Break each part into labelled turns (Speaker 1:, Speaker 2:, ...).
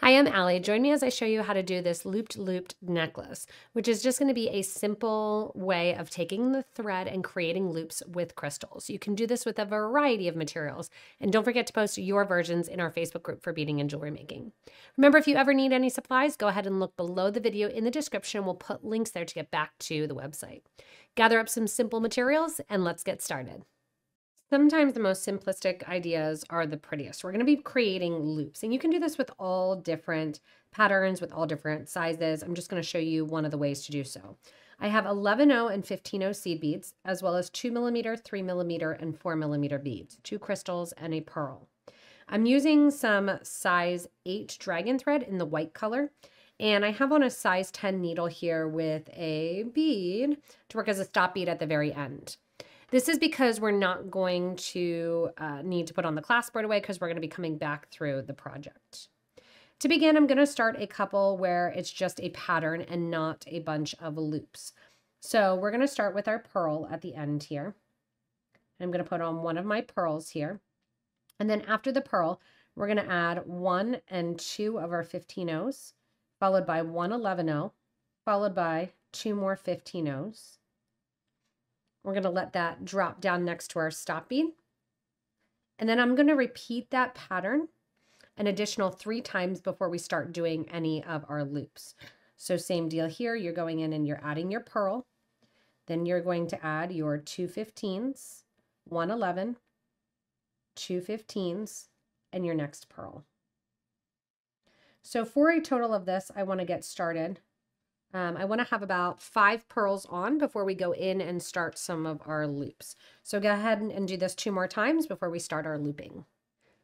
Speaker 1: Hi, I'm Allie. Join me as I show you how to do this looped necklace, which is just going to be a simple way of taking the thread and creating loops with crystals. You can do this with a variety of materials, and don't forget to post your versions in our Facebook group for beading and jewelry making. Remember, if you ever need any supplies, go ahead and look below the video in the description. We'll put links there to get back to the website. Gather up some simple materials and let's get started. Sometimes the most simplistic ideas are the prettiest. We're going to be creating loops, and you can do this with all different patterns, with all different sizes. I'm just going to show you one of the ways to do so. I have 11/0 and 15/0 seed beads, as well as 2mm, 3mm, and 4mm beads, 2 crystals, and a pearl. I'm using some size 8 dragon thread in the white color, and I have on a size 10 needle here with a bead to work as a stop bead at the very end. This is because we're not going to need to put on the clasp right away because we're going to be coming back through the project. To begin, I'm going to start a couple where it's just a pattern and not a bunch of loops. So we're going to start with our pearl at the end here. I'm going to put on one of my pearls here. And then after the pearl, we're going to add 1 and 2 of our 15/0s, followed by 1 11/0, followed by 2 more 15/0s. We're going to let that drop down next to our stop bead. And then I'm going to repeat that pattern an additional 3 times before we start doing any of our loops. So same deal here. You're going in and you're adding your pearl. Then you're going to add your 2 15s, 1 11, 2 15s, and your next pearl. So for a total of this, I want to get started. I want to have about 5 pearls on before we go in and start some of our loops. So go ahead and do this 2 more times before we start our looping.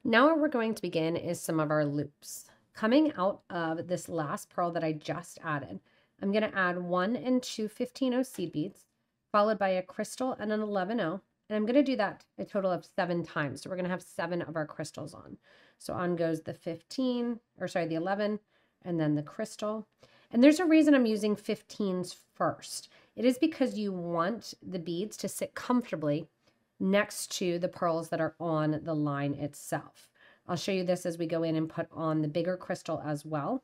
Speaker 1: Now what we're going to begin is some of our loops. Coming out of this last pearl that I just added, I'm going to add 1 and 2 15/0 seed beads, followed by a crystal and an 11/0. And I'm going to do that a total of 7 times. So we're going to have 7 of our crystals on. So on goes the the 11, and then the crystal. And there's a reason I'm using 15s first. It is because you want the beads to sit comfortably next to the pearls that are on the line itself. I'll show you this as we go in and put on the bigger crystal as well,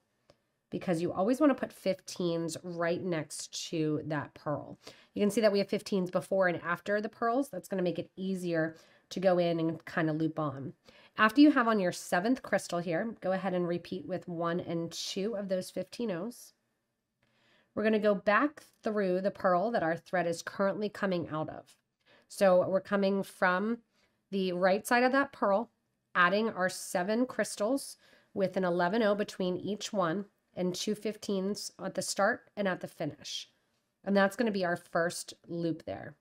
Speaker 1: because you always want to put 15s right next to that pearl. You can see that we have 15s before and after the pearls. That's going to make it easier to go in and kind of loop on. After you have on your 7th crystal here, go ahead and repeat with 1 and 2 of those 15/0s. We're going to go back through the pearl that our thread is currently coming out of. So we're coming from the right side of that pearl, adding our 7 crystals with an 11/0 between each one and 2 15s at the start and at the finish. And that's going to be our first loop there.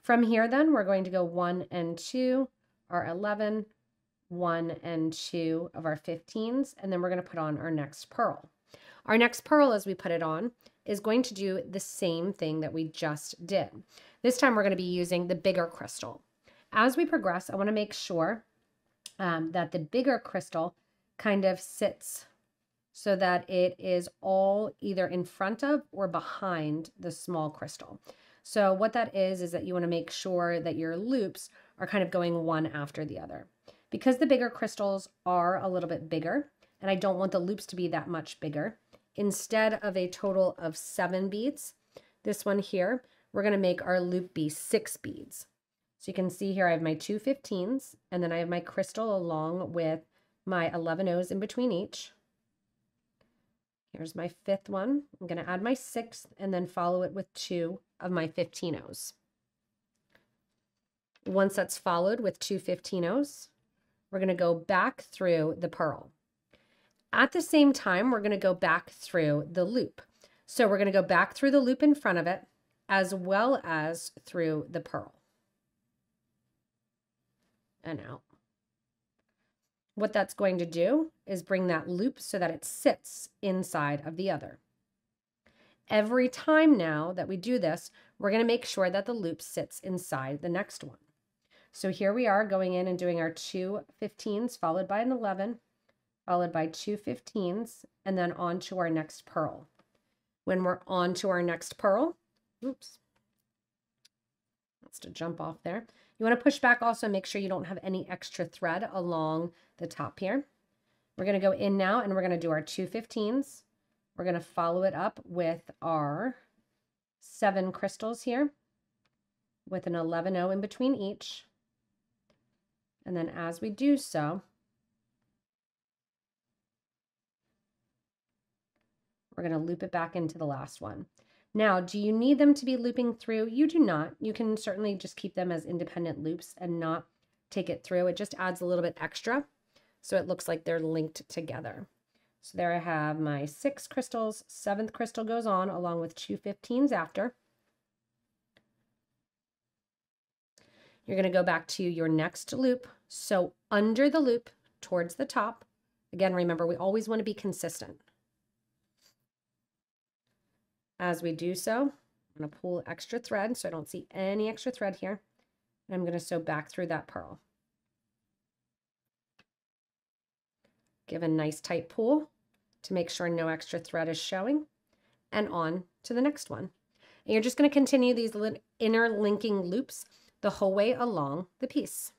Speaker 1: From here then, we're going to go 1 and 2, our 11, 1 and 2 of our 15s, and then we're going to put on our next pearl. Our next pearl, as we put it on, is going to do the same thing that we just did. This time we're going to be using the bigger crystal. As we progress, I want to make sure that the bigger crystal kind of sits so that it is all either in front of or behind the small crystal. So what that is that you want to make sure that your loops are kind of going one after the other. Because the bigger crystals are a little bit bigger, and I don't want the loops to be that much bigger, instead of a total of 7 beads, this one here, we're going to make our loop be 6 beads. So you can see here I have my 2 15s, and then I have my crystal along with my 11/0s in between each. Here's my 5th one. I'm going to add my 6th and then follow it with 2 of my 15/0s. Once that's followed with 2 15/0s, we're going to go back through the pearl. At the same time, we're going to go back through the loop. So we're going to go back through the loop in front of it, as well as through the pearl. And out. What that's going to do is bring that loop so that it sits inside of the other. Every time now that we do this, we're going to make sure that the loop sits inside the next one. So here we are going in and doing our 2 15s followed by an 11, followed by 2 15s, and then on to our next pearl. When we're on to our next pearl, oops, that's to jump off there. You want to push back also, make sure you don't have any extra thread along the top here. We're going to go in now and we're going to do our 2 15s. We're going to follow it up with our 7 crystals here with an 11-0 in between each. And then as we do so, we're going to loop it back into the last one. Now, do you need them to be looping through? You do not. You can certainly just keep them as independent loops and not take it through. It just adds a little bit extra, so it looks like they're linked together. So there I have my 6 crystals, 7th crystal goes on along with 2 15s after. You're going to go back to your next loop. So under the loop towards the top. Again, remember, we always want to be consistent. As we do so, I'm going to pull extra thread so I don't see any extra thread here. And I'm going to sew back through that pearl. Give a nice tight pull to make sure no extra thread is showing, and on to the next one. And you're just going to continue these interlinking loops the whole way along the piece.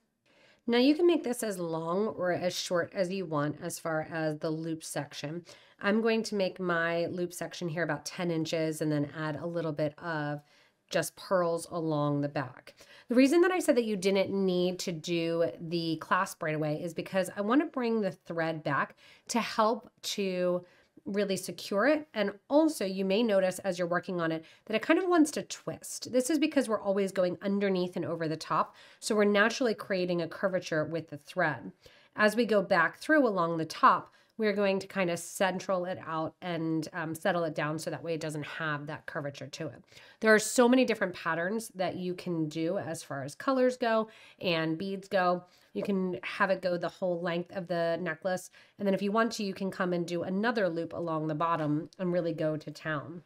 Speaker 1: Now you can make this as long or as short as you want as far as the loop section. I'm going to make my loop section here about 10 inches and then add a little bit of just pearls along the back. The reason that I said that you didn't need to do the clasp right away is because I want to bring the thread back to help to really secure it. And also you may notice as you're working on it that it kind of wants to twist. This is because we're always going underneath and over the top. So we're naturally creating a curvature with the thread. As we go back through along the top, we're going to kind of central it out and settle it down so that way it doesn't have that curvature to it. There are so many different patterns that you can do as far as colors go and beads go. You can have it go the whole length of the necklace. And then if you want to, you can come and do another loop along the bottom and really go to town.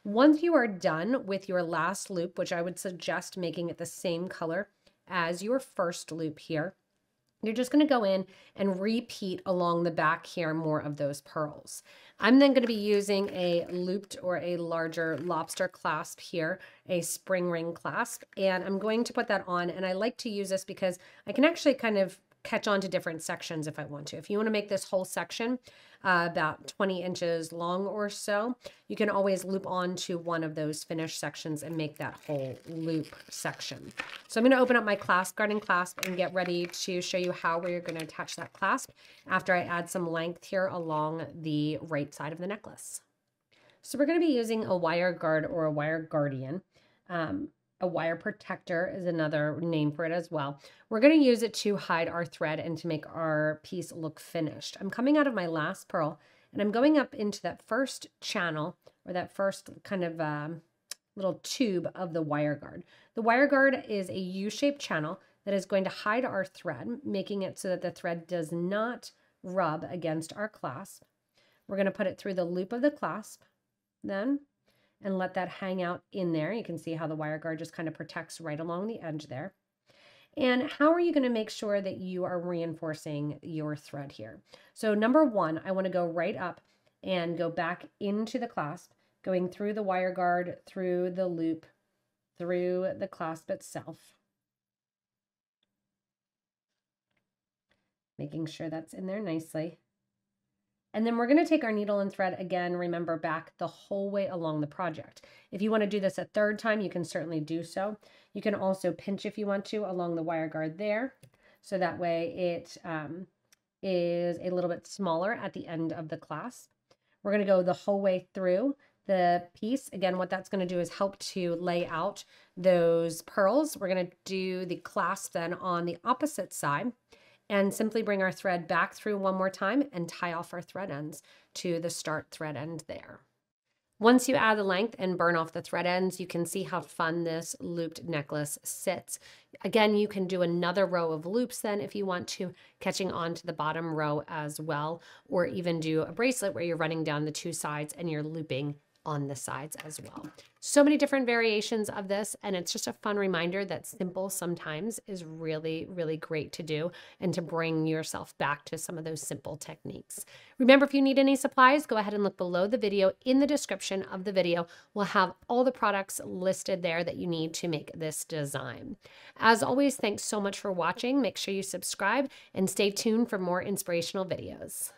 Speaker 1: Once you are done with your last loop, which I would suggest making it the same color as your first loop here, you're just going to go in and repeat along the back here more of those pearls. I'm then going to be using a looped or a larger lobster clasp here, a spring ring clasp, and I'm going to put that on. And I like to use this because I can actually kind of catch on to different sections if I want to. If you want to make this whole section about 20 inches long or so, you can always loop on to one of those finished sections and make that whole loop section. So I'm going to open up my clasp, garden clasp, and get ready to show you how we're going to attach that clasp after I add some length here along the right side of the necklace. So we're going to be using a wire guard or a wire guardian. A wire protector is another name for it as well. We're going to use it to hide our thread and to make our piece look finished. I'm coming out of my last pearl and I'm going up into that first channel or that first kind of little tube of the wire guard. The wire guard is a U-shaped channel that is going to hide our thread, making it so that the thread does not rub against our clasp. We're going to put it through the loop of the clasp then, and let that hang out in there. You can see how the wire guard just kind of protects right along the edge there. And how are you going to make sure that you are reinforcing your thread here? So number one, I want to go right up and go back into the clasp, going through the wire guard, through the loop, through the clasp itself. Making sure that's in there nicely. And then we're going to take our needle and thread again, remember, back the whole way along the project. If you want to do this a third time, you can certainly do so. You can also pinch if you want to along the wire guard there. So that way it is a little bit smaller at the end of the clasp. We're going to go the whole way through the piece. Again, what that's going to do is help to lay out those pearls. We're going to do the clasp then on the opposite side, and simply bring our thread back through one more time and tie off our thread ends to the start thread end there. Once you add the length and burn off the thread ends, you can see how fun this looped necklace sits. Again, you can do another row of loops then if you want to, catching on to the bottom row as well, or even do a bracelet where you're running down the two sides and you're looping on the sides as well. So many different variations of this, and it's just a fun reminder that simple sometimes is really, really great to do and to bring yourself back to some of those simple techniques. Remember, if you need any supplies, go ahead and look below the video. In the description of the video, we'll have all the products listed there that you need to make this design. As always, thanks so much for watching. Make sure you subscribe and stay tuned for more inspirational videos.